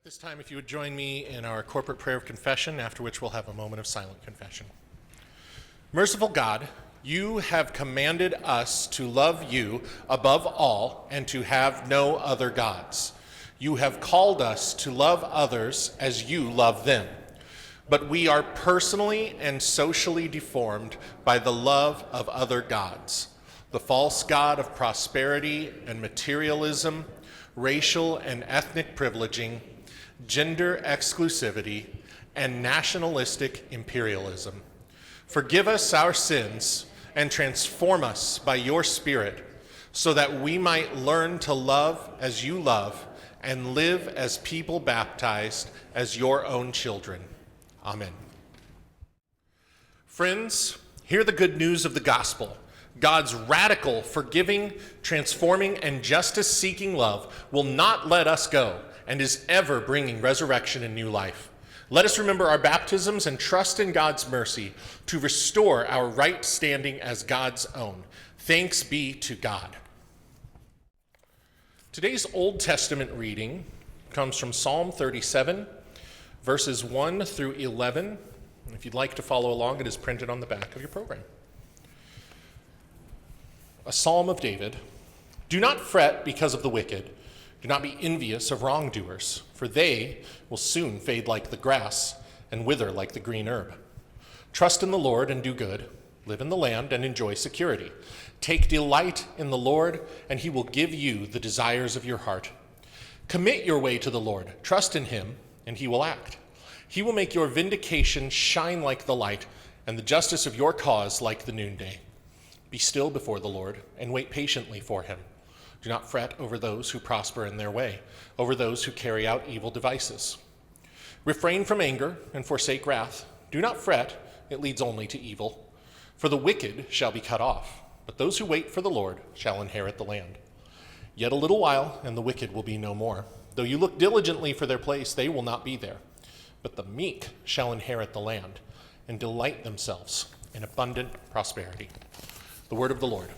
This time, if you would join me in our corporate prayer of confession, after which we'll have a moment of silent confession. Merciful God, you have commanded us to love you above all and to have no other gods. You have called us to love others as you love them. But we are personally and socially deformed by the love of other gods, the false god of prosperity and materialism, racial and ethnic privileging, gender exclusivity, and nationalistic imperialism. Forgive us our sins and transform us by your Spirit so that we might learn to love as you love and live as people baptized as your own children. Amen. Friends, hear the good news of the gospel. God's radical, forgiving, transforming, and justice-seeking love will not let us go and is ever bringing resurrection and new life. Let us remember our baptisms and trust in God's mercy to restore our right standing as God's own. Thanks be to God. Today's Old Testament reading comes from Psalm 37, verses 1 through 11. If you'd like to follow along, it is printed on the back of your program. A psalm of David. Do not fret because of the wicked. Do not be envious of wrongdoers, for they will soon fade like the grass and wither like the green herb. Trust in the Lord and do good. Live in the land and enjoy security. Take delight in the Lord, and he will give you the desires of your heart. Commit your way to the Lord. Trust in him, and he will act. He will make your vindication shine like the light, and the justice of your cause like the noonday. Be still before the Lord, and wait patiently for him. Do not fret over those who prosper in their way, over those who carry out evil devices. Refrain from anger and forsake wrath. Do not fret, it leads only to evil. For the wicked shall be cut off, but those who wait for the Lord shall inherit the land. Yet a little while, and the wicked will be no more. Though you look diligently for their place, they will not be there. But the meek shall inherit the land and delight themselves in abundant prosperity. The word of the Lord.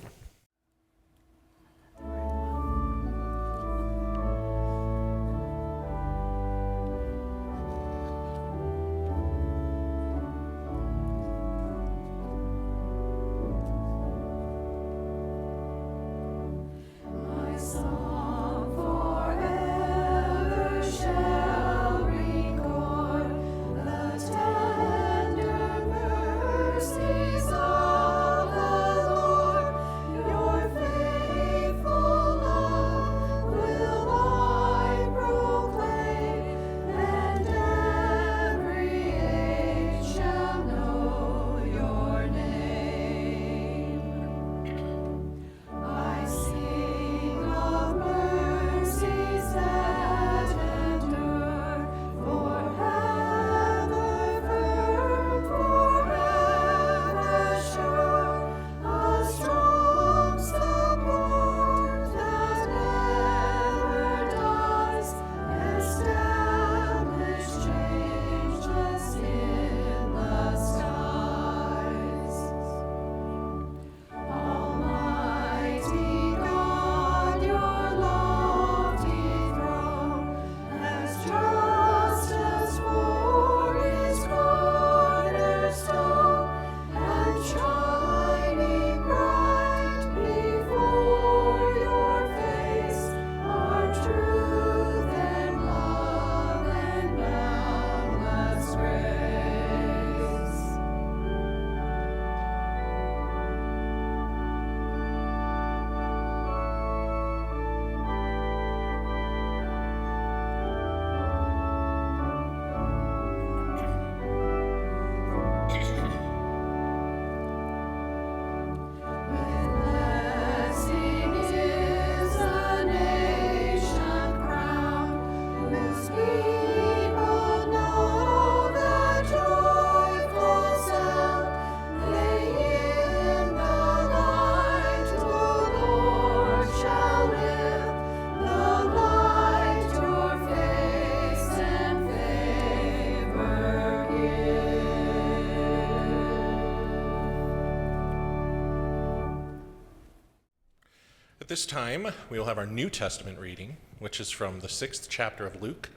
This time, we will have our New Testament reading, which is from the 6th chapter of Luke,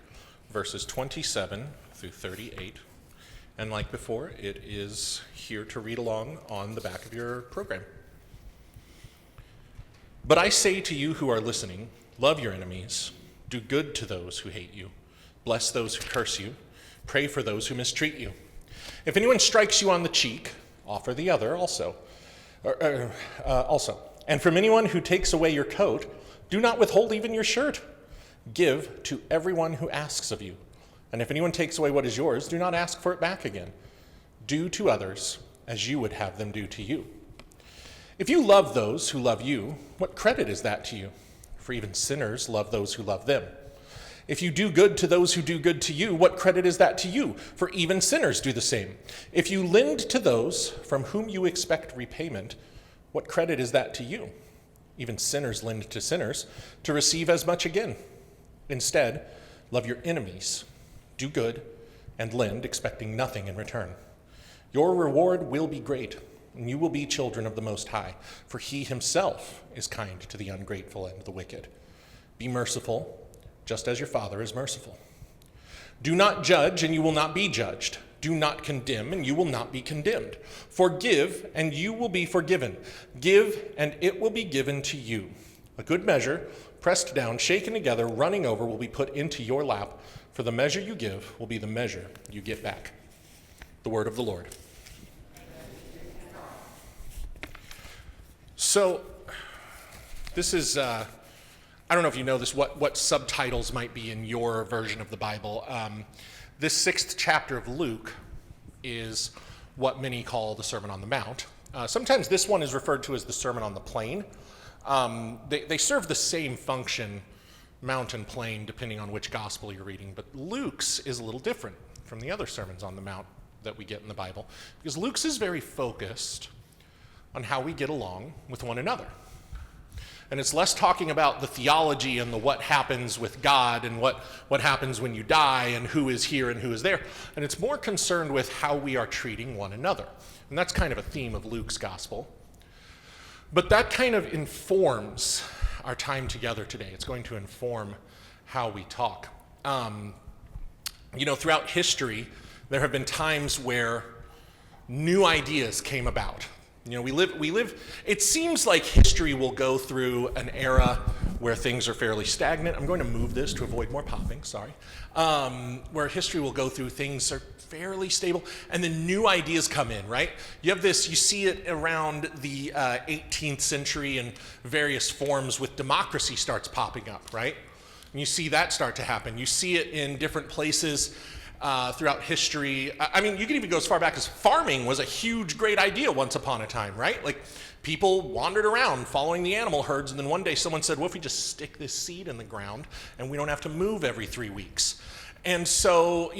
verses 27 through 38. And like before, it is here to read along on the back of your program. But I say to you who are listening, love your enemies, do good to those who hate you, bless those who curse you, pray for those who mistreat you. If anyone strikes you on the cheek, offer the other also. And from anyone who takes away your coat, do not withhold even your shirt. Give to everyone who asks of you. And if anyone takes away what is yours, do not ask for it back again. Do to others as you would have them do to you. If you love those who love you, what credit is that to you? For even sinners love those who love them. If you do good to those who do good to you, what credit is that to you? For even sinners do the same. If you lend to those from whom you expect repayment, what credit is that to you? Even sinners lend to sinners to receive as much again. Instead, love your enemies, do good, and lend, expecting nothing in return. Your reward will be great, and you will be children of the Most High, for he himself is kind to the ungrateful and the wicked. Be merciful, just as your Father is merciful. Do not judge, and you will not be judged. Do not condemn, and you will not be condemned. Forgive, and you will be forgiven. Give, and it will be given to you. A good measure, pressed down, shaken together, running over, will be put into your lap. For the measure you give will be the measure you get back. The word of the Lord. So, this is, I don't know if you know this, what subtitles might be in your version of the Bible. This 6th chapter of Luke is what many call the Sermon on the Mount. Sometimes this one is referred to as the Sermon on the Plain. They serve the same function, mount and plain, depending on which gospel you're reading, but Luke's is a little different from the other sermons on the Mount that we get in the Bible, because Luke's is very focused on how we get along with one another. And it's less talking about the theology and the what happens with God and what happens when you die and who is here and who is there, and it's more concerned with how we are treating one another. And that's kind of a theme of Luke's gospel. But that kind of informs our time together today. It's going to inform how we talk. Throughout history, there have been times where new ideas came about. We live, it seems like history will go through an era where things are fairly stagnant. I'm going to move this to avoid more popping, sorry. Where history will go through things are fairly stable, and then new ideas come in, right? You see it around the 18th century in various forms with democracy starts popping up, right? And you see that start to happen. You see it in different places throughout history. I mean, you can even go as far back as farming was a huge, great idea once upon a time, right? Like, people wandered around following the animal herds, and then one day someone said, well, if we just stick this seed in the ground and we don't have to move every 3 weeks. And so,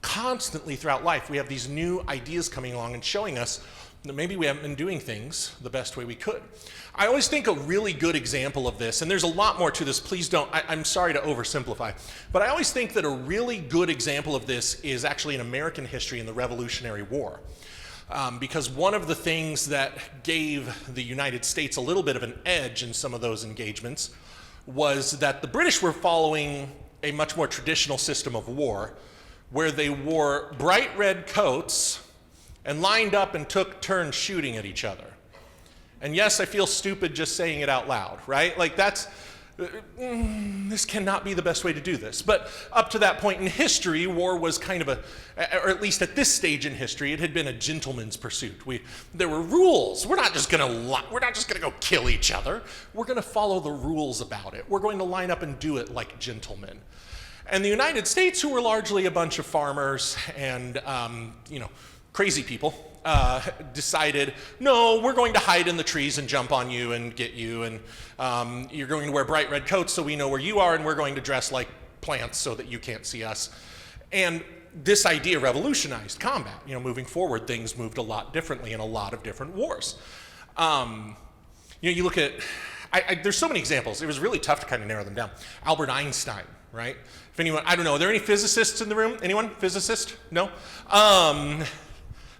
constantly throughout life, we have these new ideas coming along and showing us that maybe we haven't been doing things the best way we could. I always think a really good example of this, and there's a lot more to this, please don't, I'm sorry to oversimplify, but I always think that a really good example of this is actually in American history in the Revolutionary War. Because one of the things that gave the United States a little bit of an edge in some of those engagements was that the British were following a much more traditional system of war, where they wore bright red coats and lined up and took turns shooting at each other. And yes, I feel stupid just saying it out loud, right? Like this cannot be the best way to do this. But up to that point in history, war was kind of or at least at this stage in history, it had been a gentleman's pursuit. There were rules. We're not just gonna go kill each other. We're gonna follow the rules about it. We're going to line up and do it like gentlemen. And the United States, who were largely a bunch of farmers and crazy people, decided, no, we're going to hide in the trees and jump on you and get you, and you're going to wear bright red coats so we know where you are, and we're going to dress like plants so that you can't see us. And this idea revolutionized combat. Moving forward, things moved a lot differently in a lot of different wars. You look at, there's so many examples. It was really tough to kind of narrow them down. Albert Einstein, right? If anyone, I don't know, are there any physicists in the room? Anyone? Physicist? No?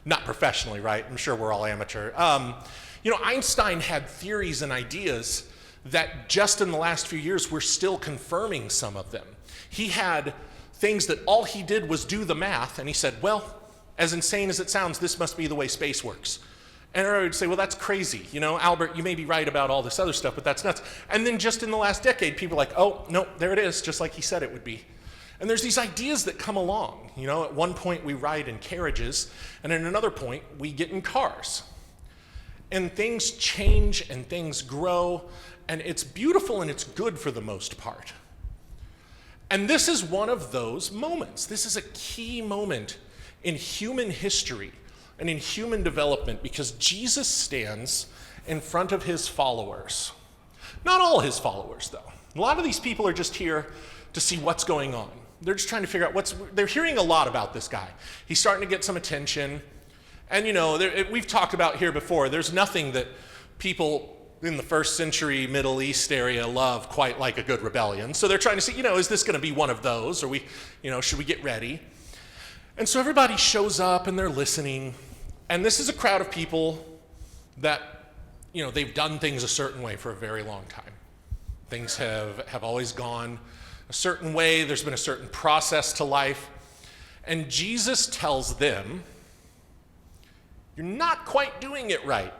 Not professionally, right? I'm sure we're all amateur. Einstein had theories and ideas that just in the last few years, we're still confirming some of them. He had things that all he did was do the math, and he said, well, as insane as it sounds, this must be the way space works. And I would say, well, that's crazy. Albert, you may be right about all this other stuff, but that's nuts. And then just in the last decade, people are like, oh, no, there it is, just like he said it would be. And there's these ideas that come along. At one point we ride in carriages, and at another point we get in cars. And things change and things grow, and it's beautiful and it's good for the most part. And this is one of those moments. This is a key moment in human history and in human development, because Jesus stands in front of his followers. Not all his followers, though. A lot of these people are just here to see what's going on. They're just trying to figure out they're hearing a lot about this guy. He's starting to get some attention. And we've talked about here before, there's nothing that people in the first century Middle East area love quite like a good rebellion. So they're trying to see, is this going to be one of those? Or should we get ready? And so everybody shows up and they're listening. And this is a crowd of people that, they've done things a certain way for a very long time. Things have always gone a certain way. There's been a certain process to life. And Jesus tells them, you're not quite doing it right.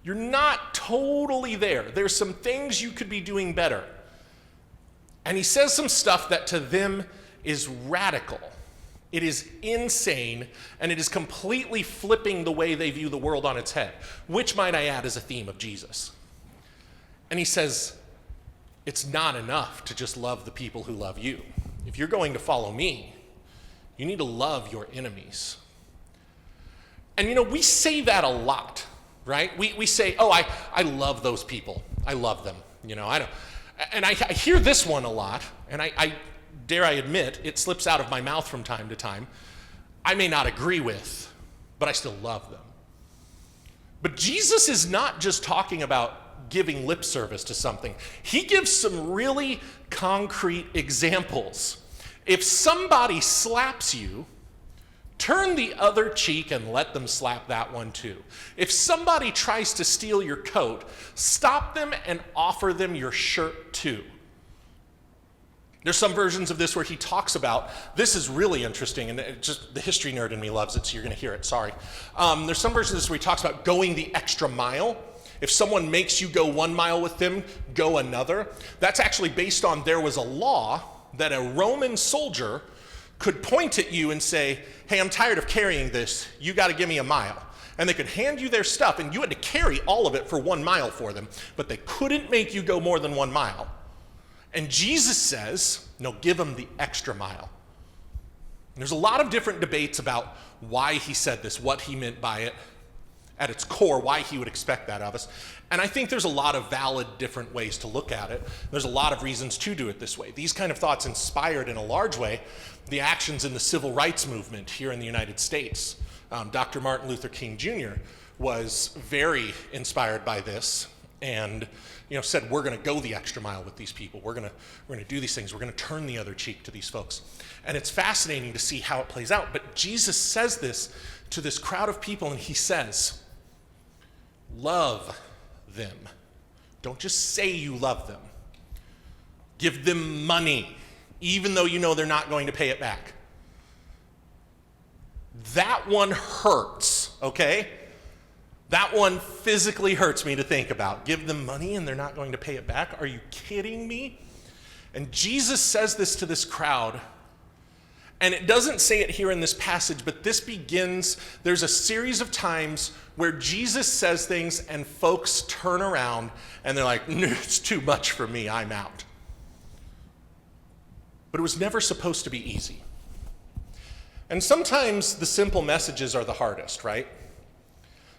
You're not totally there. There's some things you could be doing better. And he says some stuff that to them is radical. It is insane, and it is completely flipping the way they view the world on its head, which, might I add, is a theme of Jesus. And he says, it's not enough to just love the people who love you. If you're going to follow me, you need to love your enemies. And we say that a lot, right? We say, oh, I love those people. I love them. I hear this one a lot, and I dare I admit, it slips out of my mouth from time to time. I may not agree with, but I still love them. But Jesus is not just talking about giving lip service to something. He gives some really concrete examples. If somebody slaps you, turn the other cheek and let them slap that one too. If somebody tries to steal your coat, stop them and offer them your shirt too. There's some versions of this where he talks about, this is really interesting, and just the history nerd in me loves it, so you're going to hear it, sorry. There's some versions of this where he talks about going the extra mile. If someone makes you go 1 mile with them, go another. That's actually based on there was a law that a Roman soldier could point at you and say, hey, I'm tired of carrying this, you got to give me a mile. And they could hand you their stuff, and you had to carry all of it for 1 mile for them, but they couldn't make you go more than 1 mile. And Jesus says, no, give them the extra mile. And there's a lot of different debates about why he said this, what he meant by it, at its core, why he would expect that of us. And I think there's a lot of valid different ways to look at it. There's a lot of reasons to do it this way. These kind of thoughts inspired in a large way the actions in the civil rights movement here in the United States. Dr. Martin Luther King Jr. was very inspired by this and said, we're going to go the extra mile with these people. We're going to do these things. We're going to turn the other cheek to these folks. And it's fascinating to see how it plays out. But Jesus says this to this crowd of people, and he says, love them. Don't just say you love them. Give them money, even though you know they're not going to pay it back. That one hurts, okay? That one physically hurts me to think about. Give them money and they're not going to pay it back? Are you kidding me? And Jesus says this to this crowd, and it doesn't say it here in this passage, but this begins, there's a series of times where Jesus says things and folks turn around and they're like, it's too much for me, I'm out. But it was never supposed to be easy. And sometimes the simple messages are the hardest, right?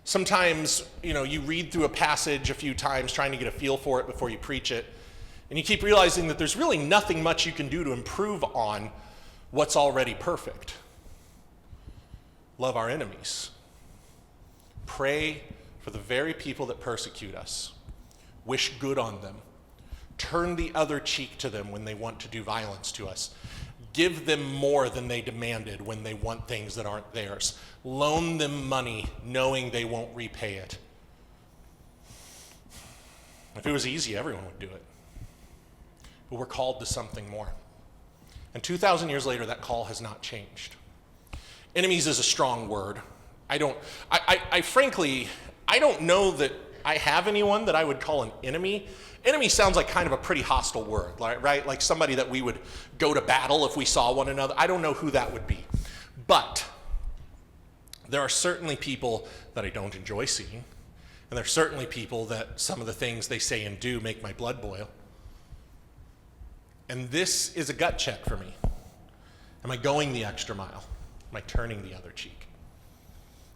Sometimes, you read through a passage a few times trying to get a feel for it before you preach it, and you keep realizing that there's really nothing much you can do to improve on what's already perfect. Love our enemies. Pray for the very people that persecute us. Wish good on them. Turn the other cheek to them when they want to do violence to us. Give them more than they demanded when they want things that aren't theirs. Loan them money knowing they won't repay it. If it was easy, everyone would do it. But we're called to something more. And 2,000 years later, that call has not changed. Enemies is a strong word. Frankly, I don't know that I have anyone that I would call an enemy. Enemy sounds like kind of a pretty hostile word, right? Like somebody that we would go to battle if we saw one another. I don't know who that would be. But there are certainly people that I don't enjoy seeing. And there are certainly people that some of the things they say and do make my blood boil. And this is a gut check for me. Am I going the extra mile? Am I turning the other cheek?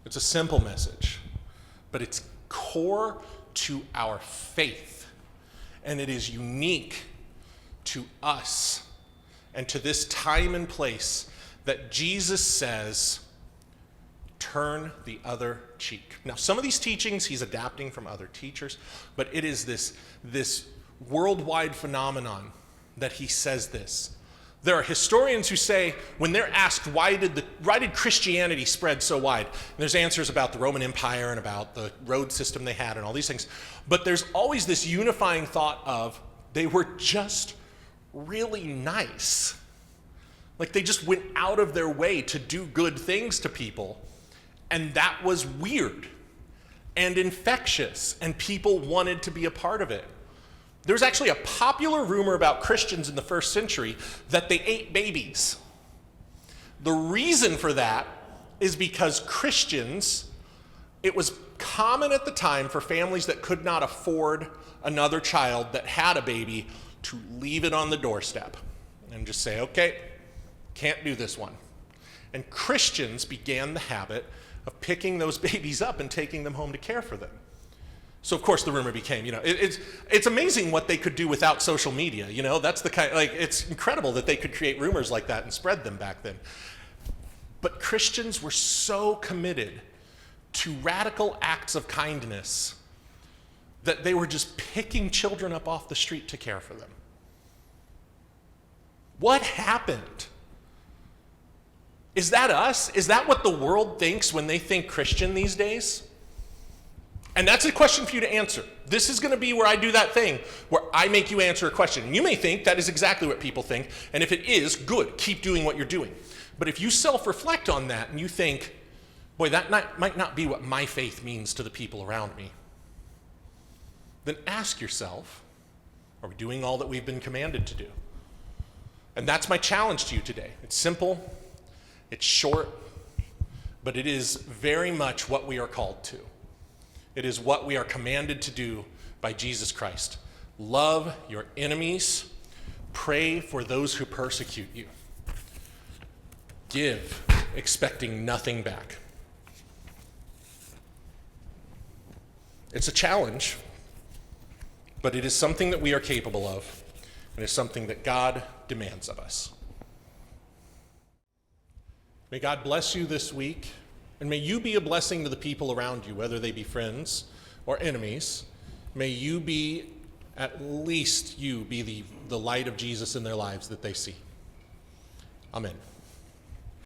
It's a simple message, but it's core to our faith. And it is unique to us and to this time and place that Jesus says, turn the other cheek. Now, some of these teachings he's adapting from other teachers, but it is this worldwide phenomenon that he says this. There are historians who say, when they're asked why did Christianity spread so wide, and there's answers about the Roman Empire and about the road system they had and all these things, but there's always this unifying thought of they were just really nice. Like they just went out of their way to do good things to people, and that was weird and infectious, and people wanted to be a part of it. There's actually a popular rumor about Christians in the first century that they ate babies. The reason for that is because Christians, it was common at the time for families that could not afford another child that had a baby to leave it on the doorstep and just say, okay, can't do this one. And Christians began the habit of picking those babies up and taking them home to care for them. So of course the rumor became, it's amazing what they could do without social media. That's the kind, it's incredible that they could create rumors like that and spread them back then. But Christians were so committed to radical acts of kindness that they were just picking children up off the street to care for them. What happened? Is that us? Is that what the world thinks when they think Christian these days? And that's a question for you to answer. This is going to be where I do that thing where I make you answer a question. And you may think that is exactly what people think. And if it is, good. Keep doing what you're doing. But if you self-reflect on that and you think, boy, that might not be what my faith means to the people around me, then ask yourself, are we doing all that we've been commanded to do? And that's my challenge to you today. It's simple, it's short, but it is very much what we are called to. It is what we are commanded to do by Jesus Christ. Love your enemies. Pray for those who persecute you. Give, expecting nothing back. It's a challenge, but it is something that we are capable of, and it's something that God demands of us. May God bless you this week. And may you be a blessing to the people around you, whether they be friends or enemies. May you be, at least you, be the light of Jesus in their lives that they see. Amen.